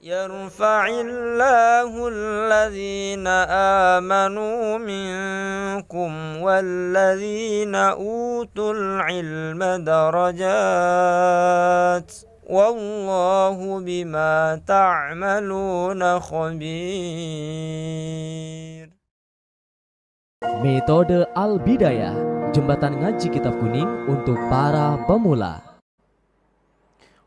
يرفع الله الذين آمنوا منكم والذين أوتوا العلم درجات والله بما تعملون خبير. Metode Al-Bidayah, jembatan ngaji kitab kuning untuk para pemula.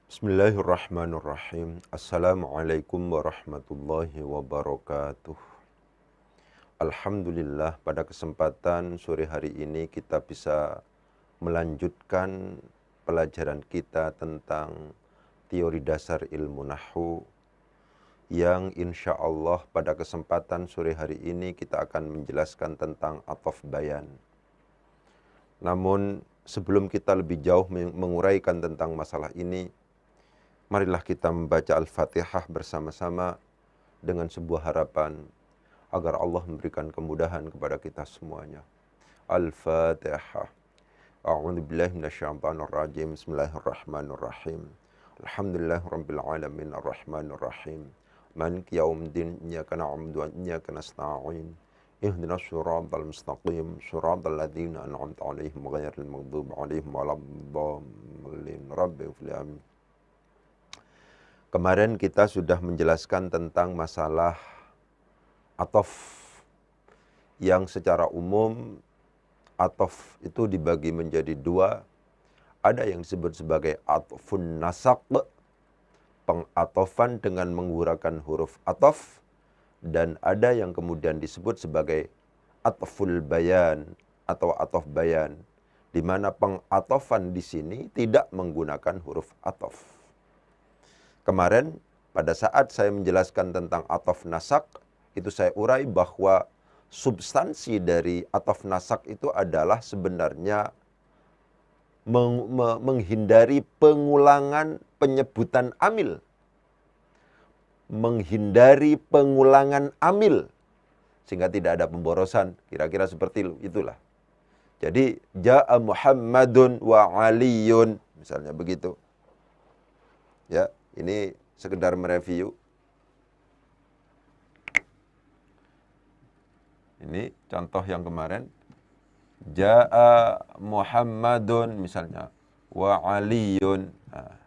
Bismillahirrahmanirrahim. Assalamualaikum warahmatullahi wabarakatuh. Alhamdulillah, pada kesempatan sore hari ini kita bisa melanjutkan pelajaran kita tentang teori dasar ilmu nahwu yang insya Allah pada kesempatan sore hari ini kita akan menjelaskan tentang ataf bayan. Namun sebelum kita lebih jauh menguraikan tentang masalah ini, marilah kita membaca Al-Fatihah bersama-sama dengan sebuah harapan agar Allah memberikan kemudahan kepada kita semuanya. Al-Fatihah. A'udzubillahi minasyaitonirrajim. Bismillahirrahmanirrahim. Alhamdulillahirabbil alamin arrahmanirrahim. Maliki yaumiddin. Iyyaka na'budu wa iyyaka nasta'in. Ihdinas siratal mustaqim. Siratal ladzina an'amta 'alaihim ghairil maghdubi 'alaihim waladdallin. Rabbil alamin. Kemarin kita sudah menjelaskan tentang masalah ataf yang secara umum ataf itu dibagi menjadi dua. Ada yang disebut sebagai atfun nasaq, pengatofan dengan menggunakan huruf ataf, dan ada yang kemudian disebut sebagai atful bayan atau ataf bayan, di mana pengatofan di sini tidak menggunakan huruf ataf. Kemarin pada saat saya menjelaskan tentang ataf nasak, itu saya urai bahwa substansi dari ataf nasak itu adalah sebenarnya menghindari pengulangan penyebutan amil. Menghindari pengulangan amil. Sehingga tidak ada pemborosan, kira-kira seperti itulah. Jadi, Ja'a Muhammadun wa Aliyun, misalnya begitu. Ya. Ini sekedar mereview. Ini contoh yang kemarin. Ja'a Muhammadun misalnya. Wa Aliyun. Nah,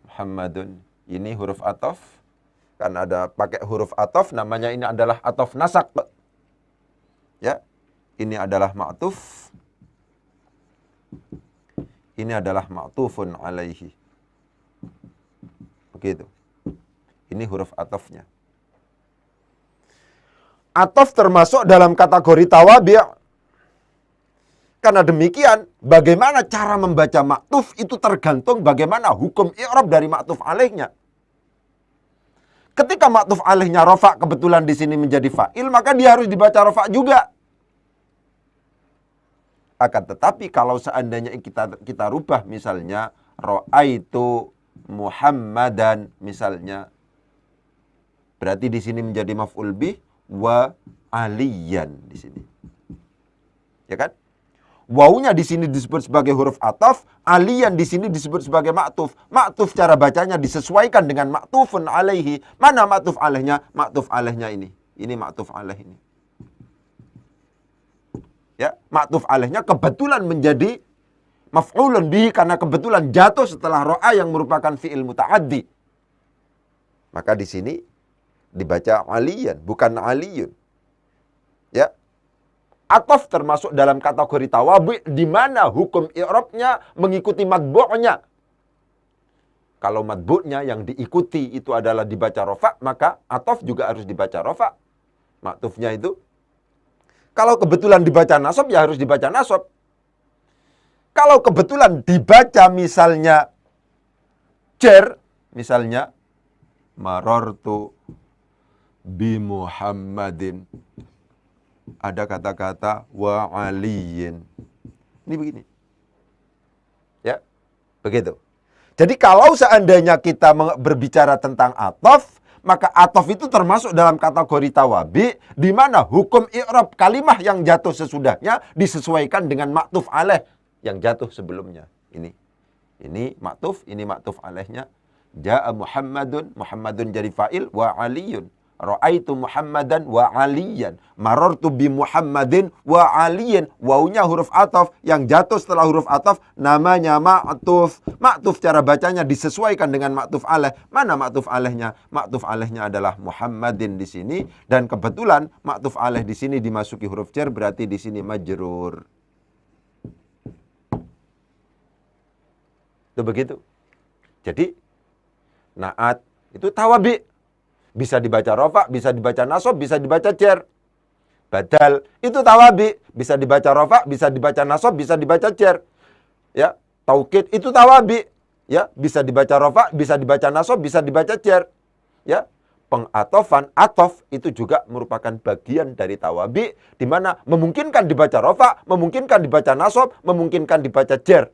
Muhammadun. Ini huruf ataf. Kan ada pakai huruf ataf. Namanya ini adalah ataf nasak. Ya. Ini adalah ma'tuf. Ini adalah ma'tufun alaihi. Begitu. Ini huruf atafnya. Ataf termasuk dalam kategori tawabi'. Karena demikian, bagaimana cara membaca ma'tuf itu tergantung bagaimana hukum i'rab dari ma'tuf alaihnya. Ketika ma'tuf alaihnya rafa' kebetulan di sini menjadi fa'il, maka dia harus dibaca rafa' juga. Akan tetapi kalau seandainya kita rubah misalnya ra'aitu Muhammadan misalnya, berarti di sini menjadi maf'ul bih wa aliyan di sini. Ya kan? Wawunya di sini disebut sebagai huruf ataf, aliyan di sini disebut sebagai ma'tuf. Ma'tuf cara bacanya disesuaikan dengan ma'tufun alaihi. Mana ma'tuf alaihnya? Ma'tuf alaihnya ini. Ini ma'tuf alaih ini. Ya, ma'tuf alaihnya kebetulan menjadi maf'ulun bihi karena kebetulan jatuh setelah ro'a yang merupakan fi'il muta'addi. Maka di sini dibaca aliyan, bukan aliyun. Ya. Ataf termasuk dalam kategori tawabi di mana hukum i'rabnya mengikuti matbu'nya. Kalau matbu'nya yang diikuti itu adalah dibaca rafa', maka ataf juga harus dibaca rafa'. Ma'tufnya itu. Kalau kebetulan dibaca nasab, ya harus dibaca nasab. Kalau kebetulan dibaca misalnya jar, misalnya marartu bi Muhammadin. Ada kata-kata wa aliyin. Ini begini. Ya, begitu. Jadi kalau seandainya kita berbicara tentang ataf, maka ataf itu termasuk dalam kategori tawabi, di mana hukum i'rab kalimah yang jatuh sesudahnya disesuaikan dengan ma'tuf alaih yang jatuh sebelumnya. Ini maktuf, ini maktuf alaihnya. Ja'a Muhammadun, Muhammadun jadi fa'il, wa aliyun. Ra'aitu Muhammadan wa aliyan. Marartu bi Muhammadin wa aliyin. Wawunya huruf ataf, yang jatuh setelah huruf ataf namanya ma'tuf. Ma'tuf cara bacanya disesuaikan dengan ma'tuf alaih. Mana ma'tuf alaihnya? Ma'tuf alaihnya adalah Muhammadin di sini, dan kebetulan ma'tuf alaih di sini dimasuki huruf jar, berarti di sini majrur. Itu begitu. Jadi na'at itu tawabi. Bisa dibaca rofa, bisa dibaca nasob, bisa dibaca jar. Badal itu tawabi, bisa dibaca rofa, bisa dibaca nasob, bisa dibaca jar. Ya, taukid itu tawabi. Ya, bisa dibaca rofa, bisa dibaca nasob, bisa dibaca jar. Ya, pengatofan, atof itu juga merupakan bagian dari tawabi, di mana memungkinkan dibaca rofa, memungkinkan dibaca nasob, memungkinkan dibaca jar.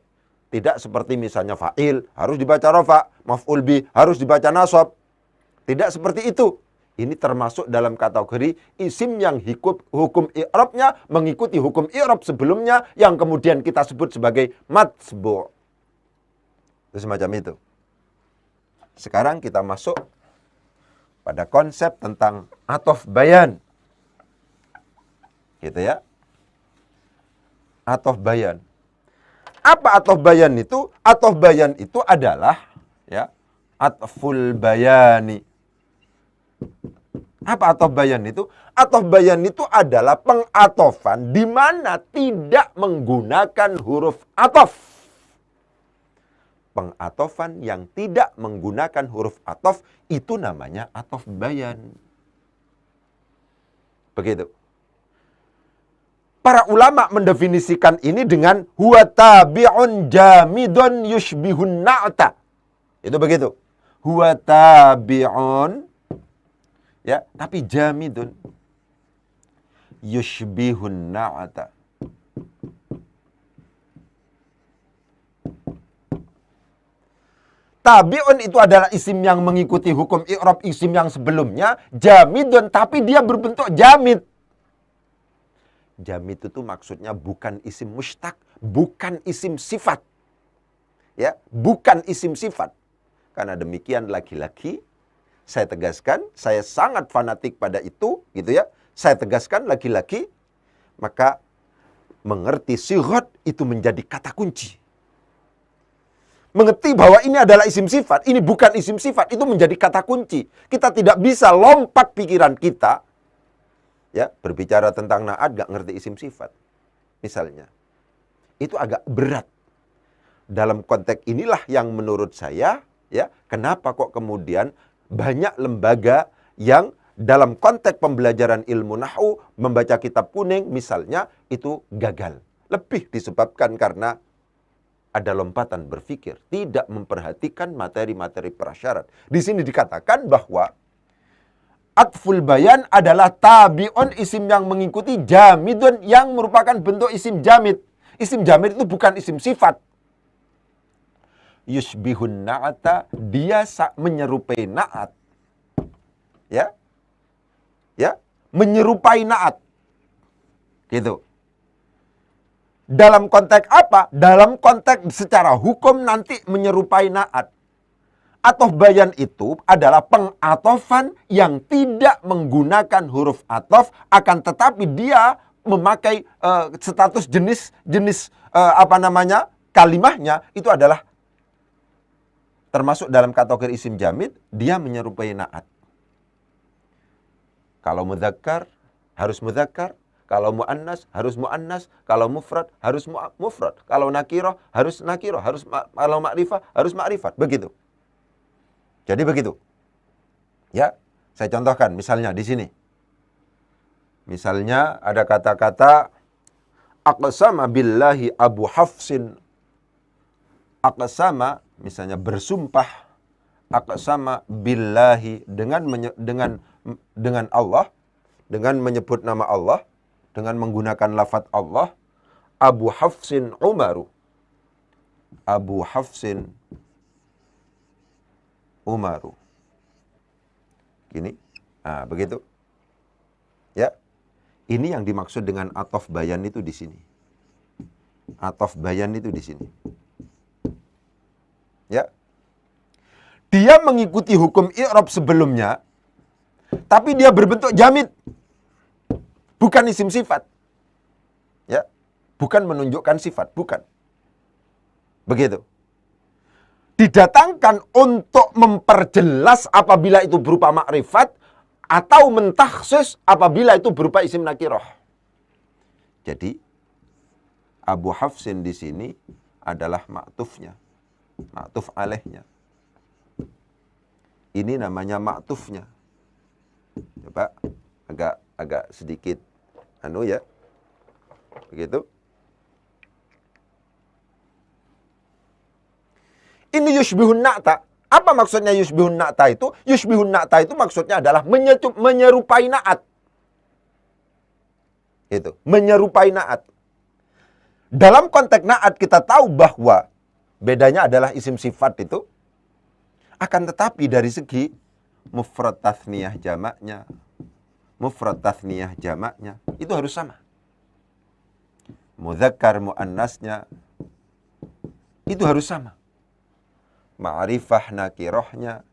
Tidak seperti misalnya fa'il harus dibaca rofa, maf'ul bi harus dibaca nasob. Tidak seperti itu. Ini termasuk dalam kategori isim yang hukum i'rabnya mengikuti hukum i'rab sebelumnya yang kemudian kita sebut sebagai matsbu'. Itu semacam itu. Sekarang kita masuk pada konsep tentang atof bayan. Gitu ya. Atof bayan. Apa atof bayan itu? Atof bayan itu adalah ya, atful bayani. Apa atof bayan itu? Atof bayan itu adalah pengatofan di mana tidak menggunakan huruf atof. Pengatofan yang tidak menggunakan huruf atof itu namanya atof bayan. Begitu. Para ulama mendefinisikan ini dengan huwa tabi'un jamidun yushbihun na'ta. Itu begitu. Huwa tabi'un, ya, tapi jamidun yushbihun na'ta. Tabi'un itu adalah isim yang mengikuti hukum i'rab isim yang sebelumnya. Jamidun, tapi dia berbentuk jamid. Jamid itu maksudnya bukan isim mushtaq, bukan isim sifat. Ya, bukan isim sifat. Karena demikian lagi-lagi saya tegaskan, saya sangat fanatik pada itu, gitu ya. Saya tegaskan lagi-lagi, maka mengerti sighat itu menjadi kata kunci. Mengerti bahwa ini adalah isim sifat, ini bukan isim sifat, itu menjadi kata kunci. Kita tidak bisa lompat pikiran kita, ya, berbicara tentang na'at gak ngerti isim sifat. Misalnya, itu agak berat. Dalam konteks inilah yang menurut saya, ya, kenapa kok kemudian banyak lembaga yang dalam konteks pembelajaran ilmu nahwu membaca kitab kuning misalnya itu gagal. Lebih disebabkan karena ada lompatan berpikir, tidak memperhatikan materi-materi prasyarat. Di sini dikatakan bahwa atful bayan adalah tabi'un isim yang mengikuti jamidun yang merupakan bentuk isim jamid. Isim jamid itu bukan isim sifat. Yushbihun na'ata, dia menyerupai na'at. Ya. Ya, menyerupai na'at. Gitu. Dalam konteks apa? Dalam konteks secara hukum nanti menyerupai na'at. Atof bayan itu adalah pengatofan yang tidak menggunakan huruf atof, akan tetapi dia memakai status jenis kalimahnya itu adalah termasuk dalam kategori isim jamid, dia menyerupai na'at. Kalau mudzakkar harus mudzakkar, kalau muannas harus muannas, kalau mufrad harus mufrad, kalau nakirah harus nakirah, kalau ma'rifah harus ma'rifat, begitu. Jadi begitu. Ya, saya contohkan misalnya di sini. Misalnya ada kata-kata aqsama billahi Abu Hafsin. Aqsama misalnya bersumpah, aqsama billahi dengan Allah, dengan menyebut nama Allah, dengan menggunakan lafaz Allah. Abu Hafsin Umaru. Abu Hafsin Umaru. Gini. Nah, begitu. Ya. Ini yang dimaksud dengan atof bayan itu di sini. Atof bayan itu di sini. Ya. dia mengikuti hukum i'rab sebelumnya, tapi dia berbentuk jamid, bukan isim sifat. Ya, bukan menunjukkan sifat, bukan. Begitu. Didatangkan untuk memperjelas apabila itu berupa makrifat, atau mentakhsis apabila itu berupa isim nakirah. Jadi, Abu Hafsin di sini adalah ma'tufnya, ma'tuf alaihnya. Ini namanya ma'tufnya. Coba agak sedikit ya. Begitu. Ini yushbihun na'ta. Apa maksudnya yushbihun na'ta itu? Yushbihun na'ta itu maksudnya adalah menyerupai na'at. Itu, menyerupai na'at. Dalam konteks na'at kita tahu bahwa bedanya adalah isim sifat itu. Akan tetapi dari segi mufrad tathniyah jamaknya, mufrad tathniyah jamaknya itu harus sama. Mudzakkar muannasnya itu harus sama. Ma'rifah nakirahnya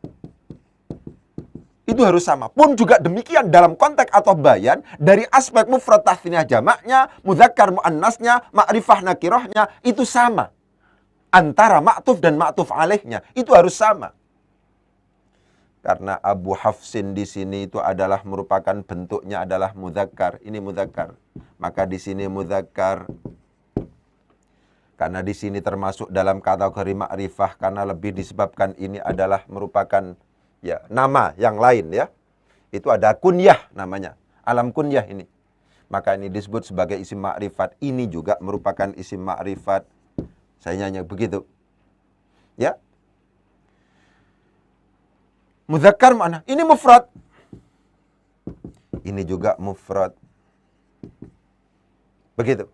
itu harus sama. Pun juga demikian dalam konteks atau bayan, dari aspek mufrad tathniyah jamaknya, mudzakkar muannasnya, ma'rifah nakirahnya itu sama. Antara ma'tuf dan ma'tuf alaihnya itu harus sama. Karena Abu Hafsin di sini itu adalah merupakan bentuknya adalah mudzakkar. Ini mudzakkar. Maka di sini mudzakkar. Karena di sini termasuk dalam kategori ma'rifah, karena lebih disebabkan ini adalah merupakan ya nama yang lain ya. Itu ada kunyah namanya. Alam kunyah ini. Maka ini disebut sebagai isim ma'rifat. Ini juga merupakan isim ma'rifat. Saya nyanyi begitu. Ya. Mudzakkar mana? Ini mufrad. Ini juga mufrad. Begitu.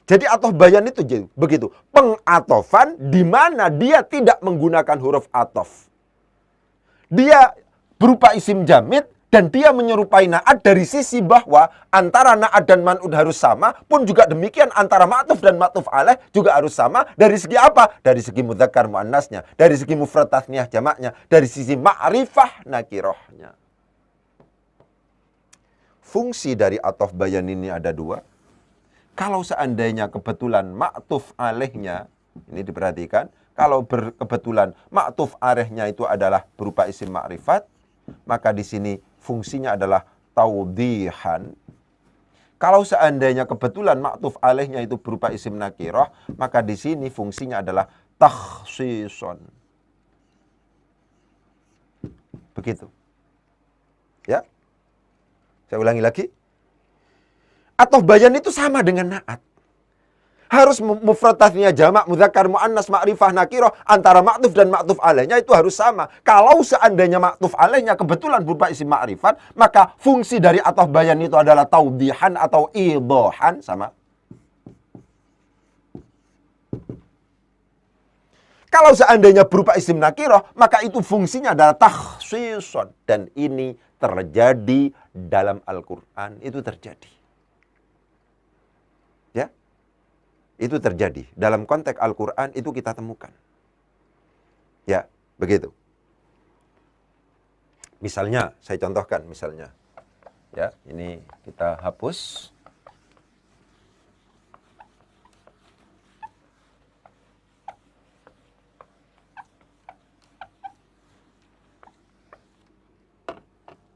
Jadi atof bayan itu begitu. Pengatofan di mana dia tidak menggunakan huruf atof. Dia berupa isim jamid dan dia menyerupai na'at dari sisi bahwa antara na'at dan man'ud harus sama, pun juga demikian antara ma'tuf dan ma'tuf alaih juga harus sama. Dari segi apa? Dari segi mudzakkar muannasnya, dari segi mufrad tathniyah jamaknya, dari sisi ma'rifah nakirahnya. Fungsi dari atof bayan ini ada dua. Kalau seandainya kebetulan ma'tuf alaihnya, ini diperhatikan, kalau kebetulan ma'tuf alaihnya itu adalah berupa isim ma'rifat, maka di sini fungsinya adalah taudihan. Kalau seandainya kebetulan ma'tuf alaihnya itu berupa isim nakirah, maka di sini fungsinya adalah takhsison. Begitu. Ya. Saya ulangi lagi. Atof bayan itu sama dengan na'at. Harus mufrad tathniyah jamak, mudzakkar muannas, ma'rifah nakirah, antara ma'tuf dan ma'tuf alaihnya itu harus sama. Kalau seandainya ma'tuf alaihnya kebetulan berupa isim ma'rifat, maka fungsi dari atof bayan itu adalah taudihan atau idohan, sama. Kalau seandainya berupa isim nakirah, maka itu fungsinya adalah takhsison. Dan ini terjadi dalam Al-Quran, itu terjadi. Ya, itu terjadi. Dalam konteks Al-Quran itu kita temukan. Ya, begitu. Misalnya, saya contohkan misalnya. Ya, ini kita hapus.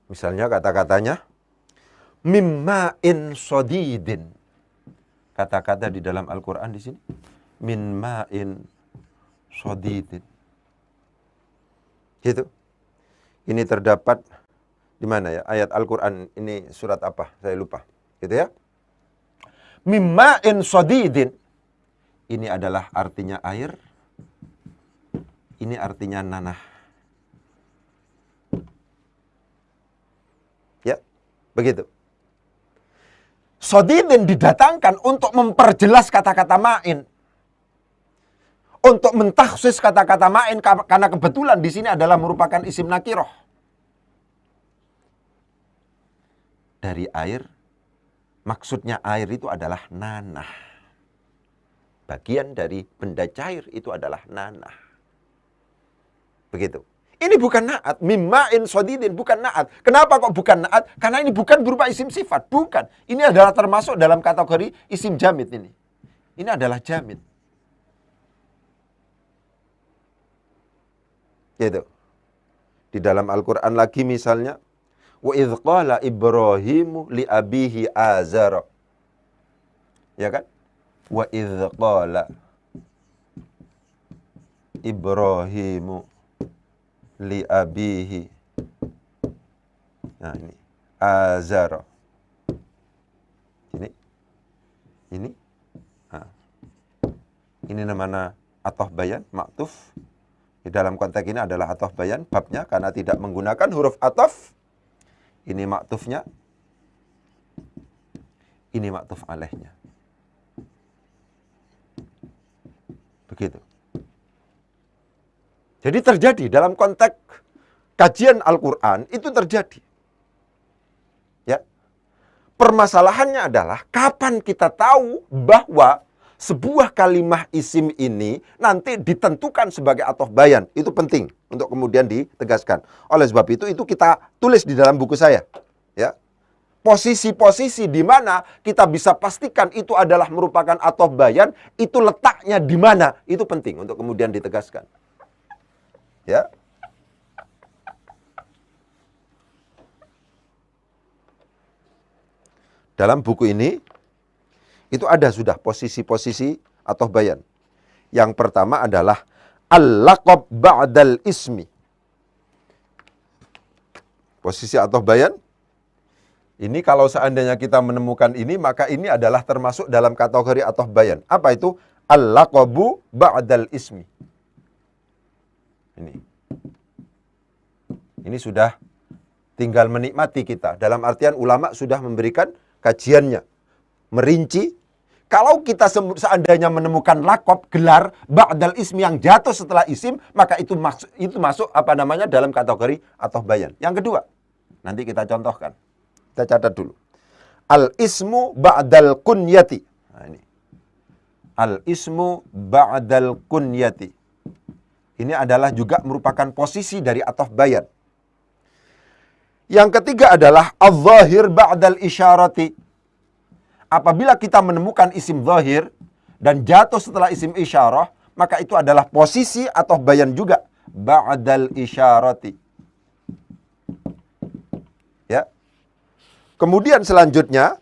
Misalnya kata-katanya, mimma'in sodidin. Kata-kata di dalam Al-Quran di sini. Min ma'in sodidin. Gitu. Ini terdapat di mana ya? Ayat Al-Quran ini surat apa? Saya lupa. Gitu ya. Min ma'in sodidin. Ini adalah artinya air. Ini artinya nanah. Ya, begitu. Sodidin didatangkan untuk memperjelas kata-kata ma'in. Untuk mentakhsis kata-kata ma'in, karena kebetulan di sini adalah merupakan isim nakiroh. Dari air, maksudnya air itu adalah nanah. Bagian dari benda cair itu adalah nanah. Begitu. Ini bukan na'at. Mimma'in sodidin, bukan na'at. Kenapa kok bukan na'at? Karena ini bukan berupa isim sifat. Bukan. Ini adalah termasuk dalam kategori isim jamid ini. Ini adalah jamid. Gitu. Di dalam Al-Quran lagi misalnya, wa idh qala Ibrahimu li abihi azara. Ya kan? Wa idh qala Ibrahimu li abihi. Nah ini azara. Ini. Nah. Ini namanya ataf bayan, ma'tuf. Di dalam konteks ini adalah ataf bayan, babnya karena tidak menggunakan huruf ataf. Ini ma'tufnya. Ini ma'tuf alaihnya. Begitu. Jadi terjadi dalam konteks kajian Al-Quran, itu terjadi. Ya. Permasalahannya adalah kapan kita tahu bahwa sebuah kalimah isim ini nanti ditentukan sebagai ataf bayan. Itu penting untuk kemudian ditegaskan. Oleh sebab itu kita tulis di dalam buku saya. Ya. Posisi-posisi di mana kita bisa pastikan itu adalah merupakan ataf bayan, itu letaknya di mana, itu penting untuk kemudian ditegaskan. Ya. Dalam buku ini itu ada sudah posisi-posisi ataf bayan. Yang pertama adalah al-laqab ba'dal ismi. Posisi ataf bayan. Ini kalau seandainya kita menemukan ini, maka ini adalah termasuk dalam kategori ataf bayan. Apa itu? Al-laqabu ba'dal ismi. Ini sudah tinggal menikmati kita. Dalam artian ulama sudah memberikan kajiannya. Merinci. Kalau kita seandainya menemukan laqab, gelar, ba'dal ismi yang jatuh setelah isim, maka itu masuk dalam kategori ataf bayan. Yang kedua, nanti kita contohkan. Kita catat dulu. Al-ismu ba'dal kunyati. Nah, ini. Al-ismu ba'dal kunyati. Ini adalah juga merupakan posisi dari ataf bayan. Yang ketiga adalah al-zahir ba'dal isyarati. Apabila kita menemukan isim zahir dan jatuh setelah isim isyarah, maka itu adalah posisi ataf bayan juga. Ba'dal isyarati. Ya. Kemudian selanjutnya,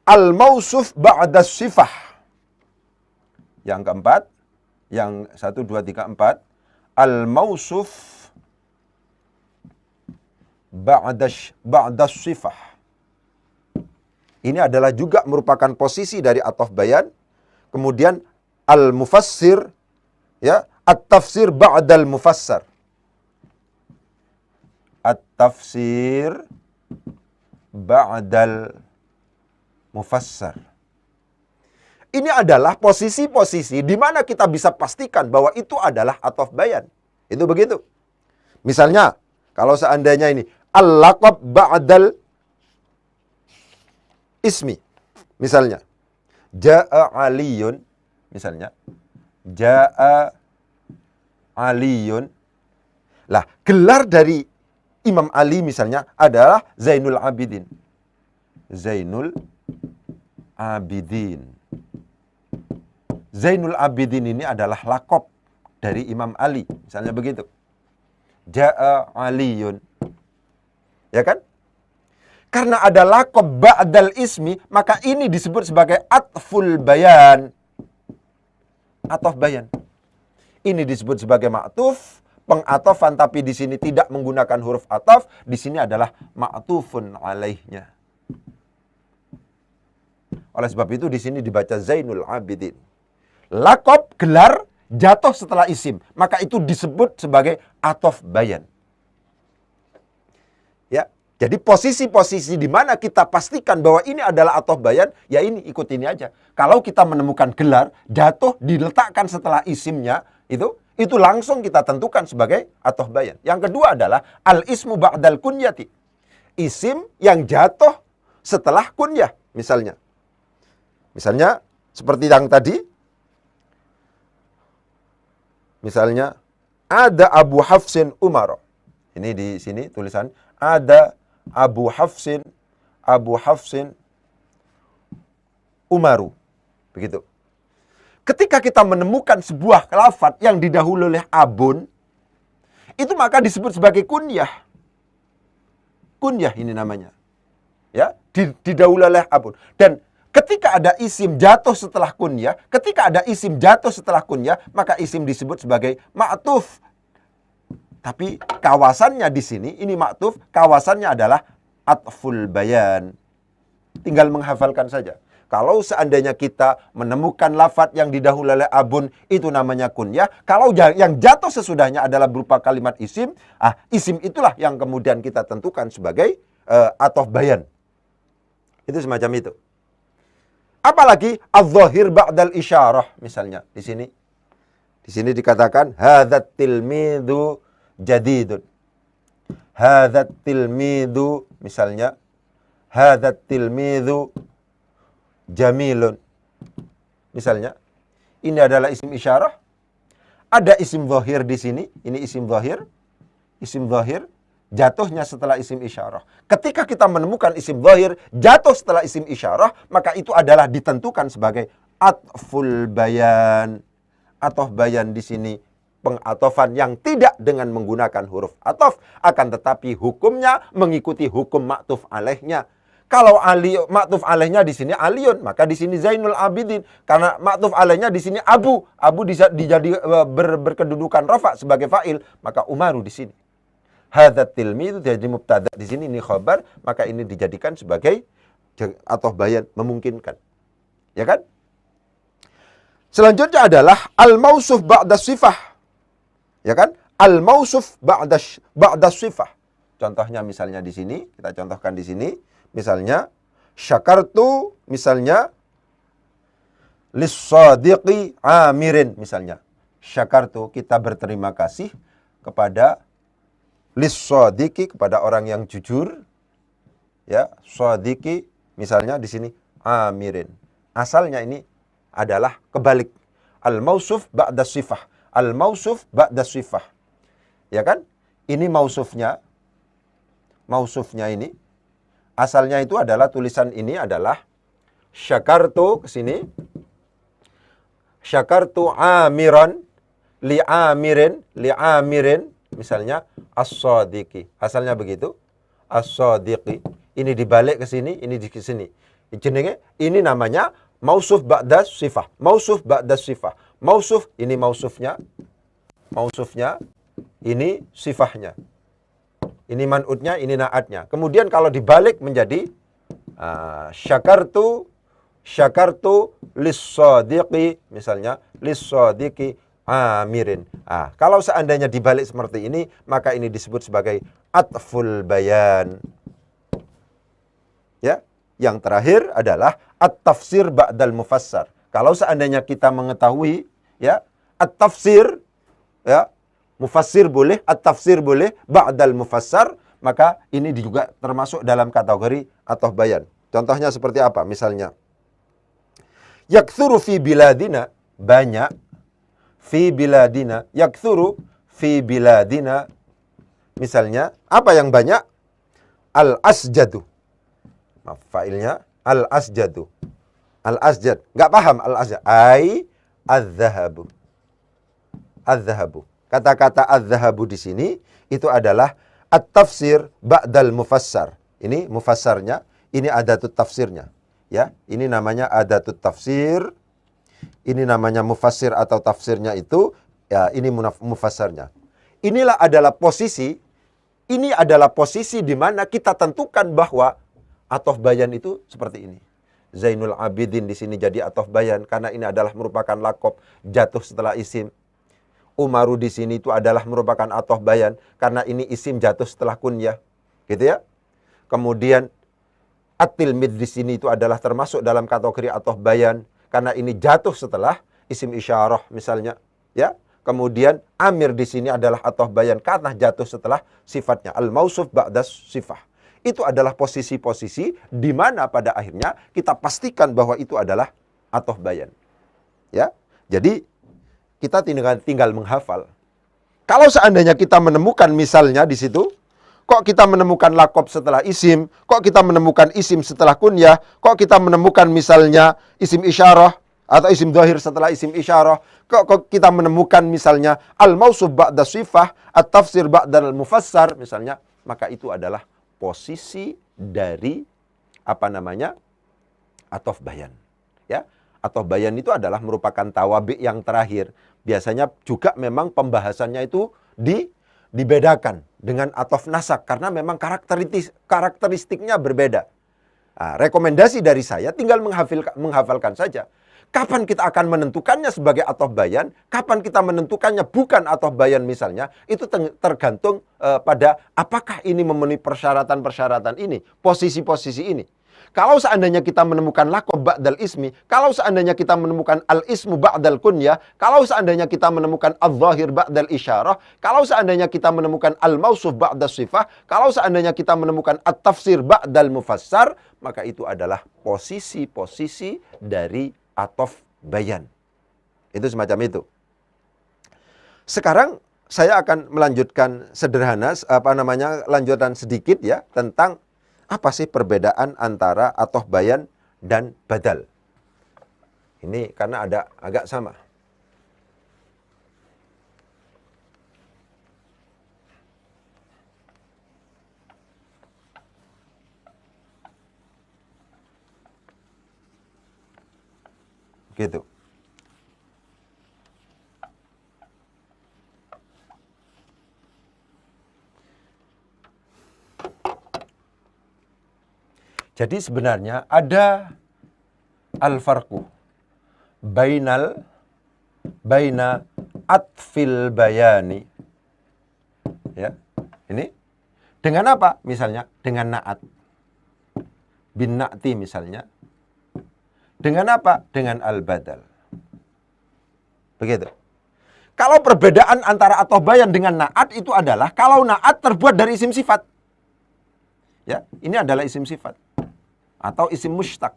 al-mausuf ba'das sifah. Yang keempat, yang 1, 2, 3, 4. Al-mausuf ba'das sifah. Ini adalah juga merupakan posisi dari ataf bayan. Kemudian al-mufassir, ya, at-tafsir ba'dal mufassar. At-tafsir ba'dal mufassar. Ini adalah posisi-posisi di mana kita bisa pastikan bahwa itu adalah ataf bayan. Itu begitu. Misalnya, kalau seandainya ini al-laqab ba'dal ismi. Misalnya, ja'a aliyun. Misalnya, ja'a aliyun. Lah, gelar dari Imam Ali misalnya adalah Zainul Abidin. Zainul Abidin. Zainul Abidin ini adalah laqab dari Imam Ali. Misalnya begitu. Ja'a aliyun. Ya kan? Karena ada laqab ba'dal ismi, maka ini disebut sebagai atful bayan. Ataf bayan. Ini disebut sebagai ma'tuf, pengatofan, tapi di sini tidak menggunakan huruf ataf. Di sini adalah ma'tufun alaihnya. Oleh sebab itu di sini dibaca Zainul Abidin. Laqab, gelar, jatuh setelah isim. Maka itu disebut sebagai ataf bayan. Ya, jadi posisi-posisi di mana kita pastikan bahwa ini adalah ataf bayan, ya ini, ikut ini aja. Kalau kita menemukan gelar, jatuh, diletakkan setelah isimnya, itu langsung kita tentukan sebagai ataf bayan. Yang kedua adalah al-ismu ba'dal kunyati. Isim yang jatuh setelah kunyah, misalnya. Misalnya, seperti yang tadi, misalnya, ada Abu Hafsin Umar. Ini di sini tulisan ada Abu Hafsin Umaru. Begitu. Ketika kita menemukan sebuah lafaz yang didahului oleh abun, itu maka disebut sebagai kunyah. Kunyah ini namanya. Ya, didahului oleh abun. Dan ketika ada isim jatuh setelah kunyah, maka isim disebut sebagai ma'tuf. Tapi kawasannya di sini, ini ma'tuf, kawasannya adalah atful bayan. Tinggal menghafalkan saja. Kalau seandainya kita menemukan lafaz yang didahului oleh abun, itu namanya kunyah. Kalau yang jatuh sesudahnya adalah berupa kalimat isim, isim itulah yang kemudian kita tentukan sebagai ataf bayan. Itu semacam itu. Apalagi adz-dzahir ba'dal isyarah misalnya di sini. Di sini dikatakan hadzat tilmidzu jadidun. Hadzat tilmidzu misalnya hadzat tilmidzu jamilun. Misalnya ini adalah isim isyarah. Ada isim dzahir di sini, ini isim dzahir. Isim dzahir jatuhnya setelah isim isyarah. Ketika kita menemukan isim dzahir jatuh setelah isim isyarah, maka itu adalah ditentukan sebagai atful bayan. Ataf bayan di sini pengatofan yang tidak dengan menggunakan huruf ataf, akan tetapi hukumnya mengikuti hukum ma'tuf alaihnya. Kalau ma'tuf alaihnya di sini Aliun, maka di sini Zainul Abidin. Karena ma'tuf alaihnya di sini Abu berkedudukan rafa sebagai fa'il, maka Umaru di sini. Hadzat tilmi itu jadi mubtada di sini, ini khabar, maka ini dijadikan sebagai ataf bayan, memungkinkan. Ya kan? Selanjutnya adalah al-mausuf ba'da sifah. Ya kan? Al-mausuf ba'da sifah. Contohnya misalnya di sini, kita contohkan di sini, misalnya syakartu, misalnya lis-shadiqi amirin, misalnya. Syakartu, kita berterima kasih kepada lis-shadiqi, kepada orang yang jujur. Ya, shadiqi misalnya di sini amirin. Asalnya ini adalah kebalik. Al-mausuf ba'da sifah. Al-mausuf ba'da sifah. Ya kan? Ini mausufnya. Mausufnya ini asalnya itu adalah tulisan ini adalah syakartu ke sini. Syakartu amiran li amirin misalnya as-shadiqi. Asalnya begitu. As-shadiqi. Ini dibalik ke sini, ini di sini. Jenenge ini namanya mausuf ba'da sifah. Mausuf ba'da sifah. Mausuf ini mausufnya. Mausufnya ini sifahnya. Ini man'utnya, ini na'atnya. Kemudian kalau dibalik menjadi syakartu lis-shadiqi, misalnya lis-shadiqi amirin. Kalau seandainya dibalik seperti ini, maka ini disebut sebagai atful bayan. Ya, yang terakhir adalah at-tafsir ba'dal mufassar. Kalau seandainya kita mengetahui ya, at-tafsir ya, mufassir boleh, at-tafsir boleh, ba'dal mufassar, maka ini juga termasuk dalam kategori ataf bayan. Contohnya seperti apa? Misalnya, yakthuru fi biladina, banyak, fi biladina, yakthuru fi biladina. Misalnya, apa yang banyak? Al-asjadu. Failnya, al-asjadu. Al-asjad. Nggak paham al-asjad. Ai, az-zahabu. Az-zahabu. Kata-kata az-zahabu di sini itu adalah at-tafsir ba'dal mufassar. Ini mufassarnya, ini adatut tafsirnya. Ya, ini namanya adatut tafsir. Ini namanya mufassir atau tafsirnya itu, ya ini mufassarnya. Inilah adalah posisi, ini adalah posisi di mana kita tentukan bahwa ataf bayan itu seperti ini. Zainul Abidin di sini jadi ataf bayan karena ini adalah merupakan lakob jatuh setelah isim. Umaru di sini itu adalah merupakan ataf bayan karena ini isim jatuh setelah kunyah. Gitu ya. Kemudian at-tilmid di sini itu adalah termasuk dalam kategori ataf bayan karena ini jatuh setelah isim isyarah misalnya, ya. Kemudian amir di sini adalah ataf bayan karena jatuh setelah sifatnya. Al-mausuf ba'das sifah. Itu adalah posisi-posisi di mana pada akhirnya kita pastikan bahwa itu adalah ataf bayan. Ya. Jadi kita tinggal menghafal. Kalau seandainya kita menemukan misalnya di situ, kok kita menemukan lakob setelah isim, kok kita menemukan isim setelah kunyah, kok kita menemukan misalnya isim isyarah atau isim dhahir setelah isim isyarah, kok kita menemukan misalnya al-mausuf ba'da sifah, at-tafsir ba'da al-mufassar misalnya, maka itu adalah posisi dari atof bayan. Ya, atof bayan itu adalah merupakan tawabi yang terakhir. Biasanya juga memang pembahasannya itu dibedakan dengan atof nasak karena memang karakteristiknya berbeda. Nah, rekomendasi dari saya tinggal menghafalkan saja. Kapan kita akan menentukannya sebagai atof bayan, kapan kita menentukannya bukan atof bayan misalnya, itu tergantung pada apakah ini memenuhi persyaratan-persyaratan ini, posisi-posisi ini. Kalau seandainya kita menemukan lakob ba'dal ismi, kalau seandainya kita menemukan al-ismu ba'dal kunyah, kalau seandainya kita menemukan al-zahir ba'dal isyarah, kalau seandainya kita menemukan al-mausuf ba'dal sifah, kalau seandainya kita menemukan at-tafsir ba'dal mufassar, maka itu adalah posisi-posisi dari atof bayan. Itu semacam itu. Sekarang saya akan melanjutkan lanjutan sedikit ya tentang apa sih perbedaan antara atof bayan dan badal. Ini karena ada agak sama. Gitu. Jadi sebenarnya ada al-farqu baina atfil bayani. Ya. Ini dengan apa? Misalnya dengan na'at. Bin na'ti misalnya. Dengan apa? Dengan al-badal. Begitu. Kalau perbedaan antara atof bayan dengan na'at itu adalah kalau na'at terbuat dari isim sifat. Ya, ini adalah isim sifat atau isim mushtaq.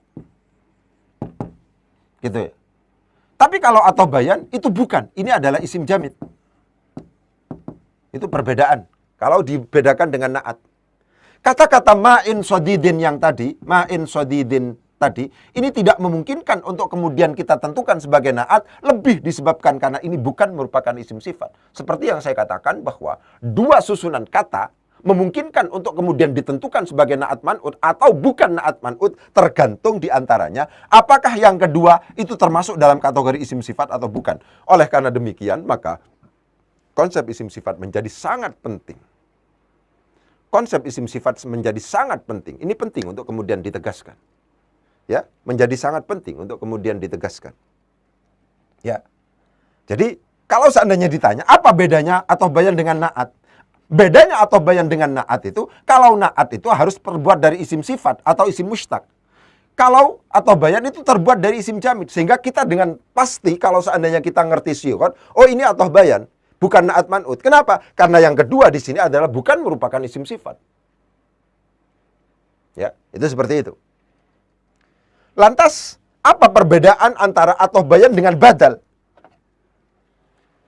Gitu ya. Tapi kalau atof bayan itu bukan, ini adalah isim jamid. Itu perbedaan. Kalau dibedakan dengan na'at. Kata-kata ma'in sodidin yang tadi, ma'in sodidin tadi, ini tidak memungkinkan untuk kemudian kita tentukan sebagai na'at, lebih disebabkan karena ini bukan merupakan isim sifat. Seperti yang saya katakan bahwa dua susunan kata memungkinkan untuk kemudian ditentukan sebagai na'at man'ut atau bukan na'at man'ut, tergantung diantaranya apakah yang kedua itu termasuk dalam kategori isim sifat atau bukan. Oleh karena demikian, maka konsep isim sifat menjadi sangat penting. Konsep isim sifat menjadi sangat penting. Ini penting untuk kemudian ditegaskan. Ya, menjadi sangat penting untuk kemudian ditegaskan. Ya. Jadi, kalau seandainya ditanya, apa bedanya atof bayan dengan na'at? Bedanya atof bayan dengan na'at itu, kalau na'at itu harus terbuat dari isim sifat atau isim mushtaq. Kalau atof bayan itu terbuat dari isim jamid. Sehingga kita dengan pasti, kalau seandainya kita ngerti syi'at, oh ini atof bayan, bukan na'at man'ut. Kenapa? Karena yang kedua di sini adalah bukan merupakan isim sifat. Ya, itu seperti itu. Lantas, apa perbedaan antara atof bayan dengan badal?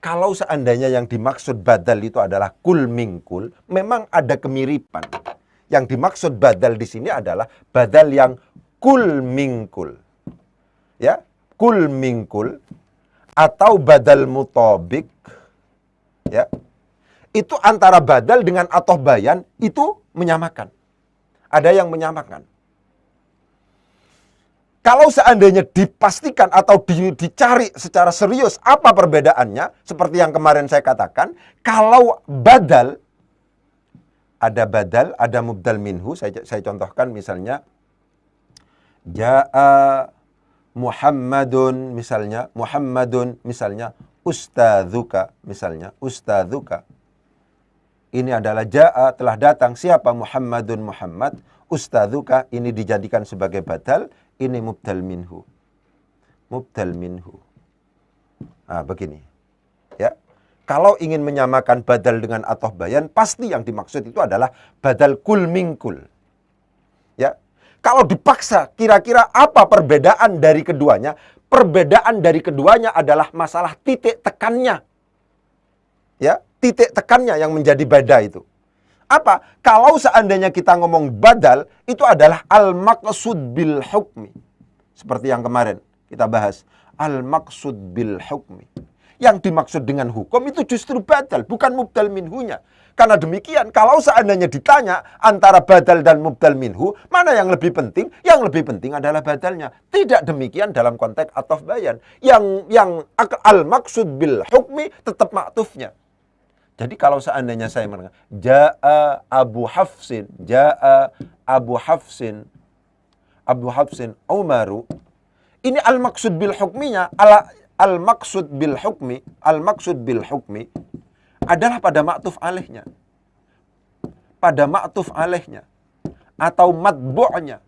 Kalau seandainya yang dimaksud badal itu adalah kul mingkul, memang ada kemiripan. Yang dimaksud badal di sini adalah badal yang kul mingkul. Ya, kul mingkul atau badal mutabik. Ya. Itu antara badal dengan atof bayan itu menyamakan. Ada yang menyamakan. Kalau seandainya dipastikan atau dicari secara serius apa perbedaannya, seperti yang kemarin saya katakan, kalau badal, ada mubdal minhu, saya contohkan misalnya, ja'a Muhammadun misalnya, ustadzuka misalnya, ustadzuka. Ini adalah ja'a, telah datang, siapa? Muhammadun Muhammad, ustadzuka, ini dijadikan sebagai badal. Ini mubdal minhu. Mubdal minhu. Nah, begini. Ya. Kalau ingin menyamakan badal dengan atof bayan, pasti yang dimaksud itu adalah badal kul mingkul. Ya. Kalau dipaksa, kira-kira apa perbedaan dari keduanya? Perbedaan dari keduanya adalah masalah titik tekannya. Ya, titik tekannya yang menjadi bada itu. Apa? Kalau seandainya kita ngomong badal, itu adalah al-maqsud bil hukmi. Seperti yang kemarin kita bahas. Al-maqsud bil hukmi. Yang dimaksud dengan hukum itu justru badal, bukan mubdal minhunya. Karena demikian, kalau seandainya ditanya antara badal dan mubdal minhu, mana yang lebih penting? Yang lebih penting adalah badalnya. Tidak demikian dalam konteks ataf bayan. Yang al-maqsud bil hukmi tetap maktufnya. Jadi kalau seandainya saya mengatakan Ja'a Abu Hafsin Umaru, ini al-maqsud bil hukminya, al-maqsud bil hukmi adalah pada ma'tuf alaihnya. Pada ma'tuf alaihnya atau matbu'nya.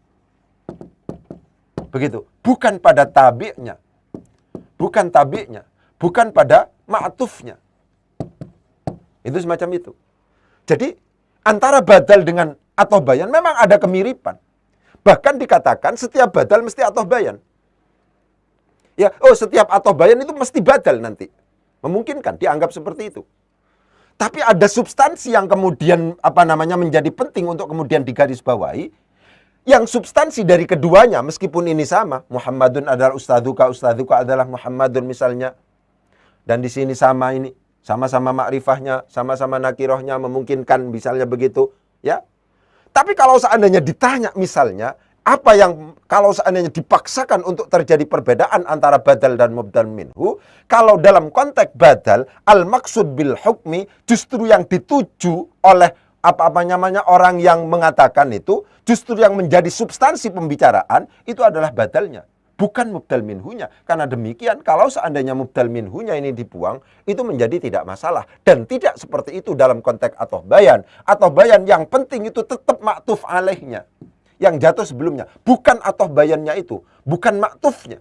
Begitu, bukan pada tabi'nya. Bukan pada ma'tufnya. Itu semacam itu. Jadi antara badal dengan atau bayan memang ada kemiripan. Bahkan dikatakan setiap badal mesti atau bayan. Ya, setiap atau bayan itu mesti badal nanti. Memungkinkan dianggap seperti itu. Tapi ada substansi yang kemudian menjadi penting untuk kemudian digarisbawahi. Yang substansi dari keduanya meskipun ini sama, Muhammadun adalah ustadzuka adalah Muhammadun misalnya. Dan di sini sama ini, sama-sama makrifahnya, sama-sama nakirohnya memungkinkan misalnya begitu, ya. Tapi kalau seandainya ditanya misalnya apa yang kalau seandainya dipaksakan untuk terjadi perbedaan antara badal dan mubdal minhu, kalau dalam konteks badal, al-maqsud bil hukmi justru yang dituju oleh orang yang mengatakan itu, justru yang menjadi substansi pembicaraan itu adalah badalnya, bukan mubdal minhunya. Karena demikian, kalau seandainya mubdal minhunya ini dibuang, itu menjadi tidak masalah. Dan tidak seperti itu dalam konteks atau bayan. Atau bayan yang penting itu tetap ma'tuf alaihnya. Yang jatuh sebelumnya, bukan atau bayannya itu, bukan maktufnya.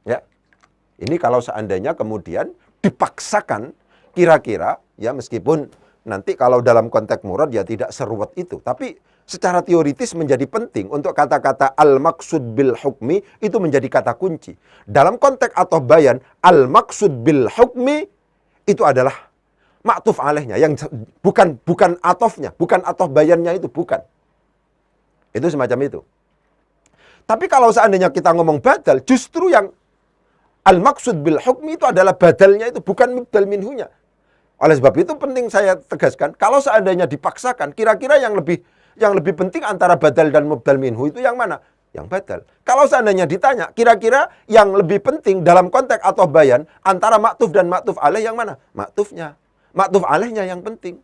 Ya, ini kalau seandainya kemudian dipaksakan, kira-kira, ya meskipun nanti kalau dalam konteks murad ya tidak seruwet itu, tapi secara teoritis menjadi penting untuk kata-kata al-maqsud bil hukmi itu menjadi kata kunci. Dalam konteks atau bayan, al-maqsud bil hukmi itu adalah maktuf alaihnya, yang bukan atofnya, bukan atof bayannya itu, bukan. Itu semacam itu. Tapi kalau seandainya kita ngomong badal, justru yang al-maqsud bil hukmi itu adalah badalnya itu, bukan mubdal minhunya. Oleh sebab itu penting saya tegaskan, kalau seandainya dipaksakan, kira-kira yang lebih penting antara badal dan mubdal minhu itu yang mana? Yang badal. Kalau seandainya ditanya, kira-kira yang lebih penting dalam konteks atau bayan antara maktuf dan maktuf alaih yang mana? Maktufnya. Maktuf alaihnya yang penting.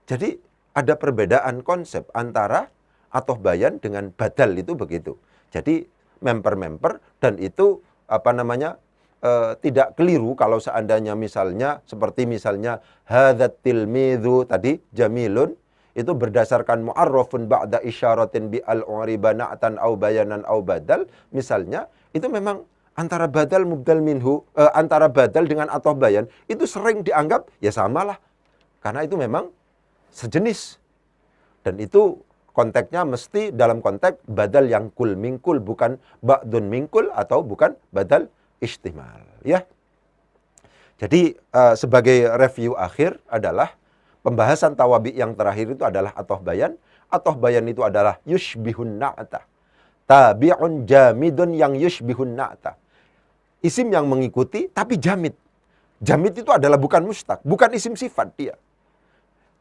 Jadi ada perbedaan konsep antara atau bayan dengan badal itu begitu. Jadi memper-memper dan itu tidak keliru kalau seandainya misalnya seperti misalnya hadzat tilmidzu tadi jamilun itu berdasarkan mu'arrafun ba'da isyaratin bi al-uriba na'tan au bayanan au badal misalnya itu memang antara badal mubdal minhu antara badal dengan atau bayan itu sering dianggap ya samalah karena itu memang sejenis dan itu konteksnya mesti dalam konteks badal yang kul mingkul, bukan ba'dun mingkul atau bukan badal ihtimal. Ya. Jadi sebagai review akhir adalah pembahasan tawabi yang terakhir itu adalah atoh bayan. Atoh bayan itu adalah yushbihun na'ta. Tabi'un jamidun yang yushbihun na'ta. Isim yang mengikuti tapi jamid. Jamid itu adalah bukan mustaq, bukan isim sifat dia.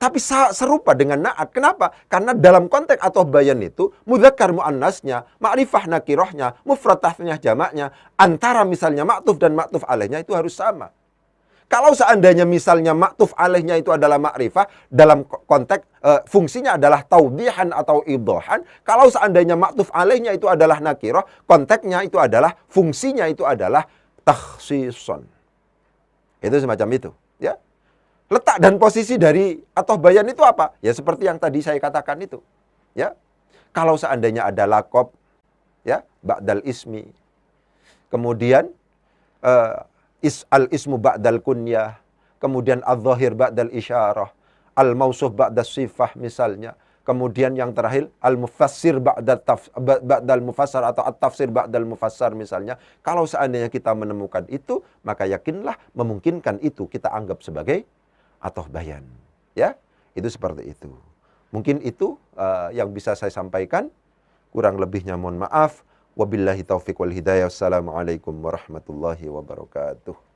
Tapi serupa dengan na'at. Kenapa? Karena dalam konteks atau bayan itu, mudzakkar mu'annasnya, ma'rifah nakirohnya, mufrad tathniah jamaknya, antara misalnya maktuf dan maktuf alaihnya itu harus sama. Kalau seandainya misalnya maktuf alaihnya itu adalah ma'rifah, dalam konteks fungsinya adalah taudihan atau idhohan. Kalau seandainya maktuf alaihnya itu adalah nakiroh, konteksnya itu adalah, fungsinya itu adalah takhsison. Itu semacam itu. Ya. Letak dan posisi dari atau bayan itu apa? Ya seperti yang tadi saya katakan itu. Ya. Kalau seandainya ada lakob, ya, ba'dal ismi. Kemudian al-ismu ba'dal kunyah. Kemudian al-zahir ba'dal isyarah. Al-mausuf ba'dal sifah misalnya. Kemudian yang terakhir, al-mufassir ba'dal mufassar atau at-tafsir ba'dal mufassar misalnya. Kalau seandainya kita menemukan itu, maka yakinlah memungkinkan itu kita anggap sebagai atau bayan. Ya, itu seperti itu. Mungkin itu yang bisa saya sampaikan. Kurang lebihnya mohon maaf. Wabillahi taufiq wal hidayah. Wassalamualaikum warahmatullahi wabarakatuh.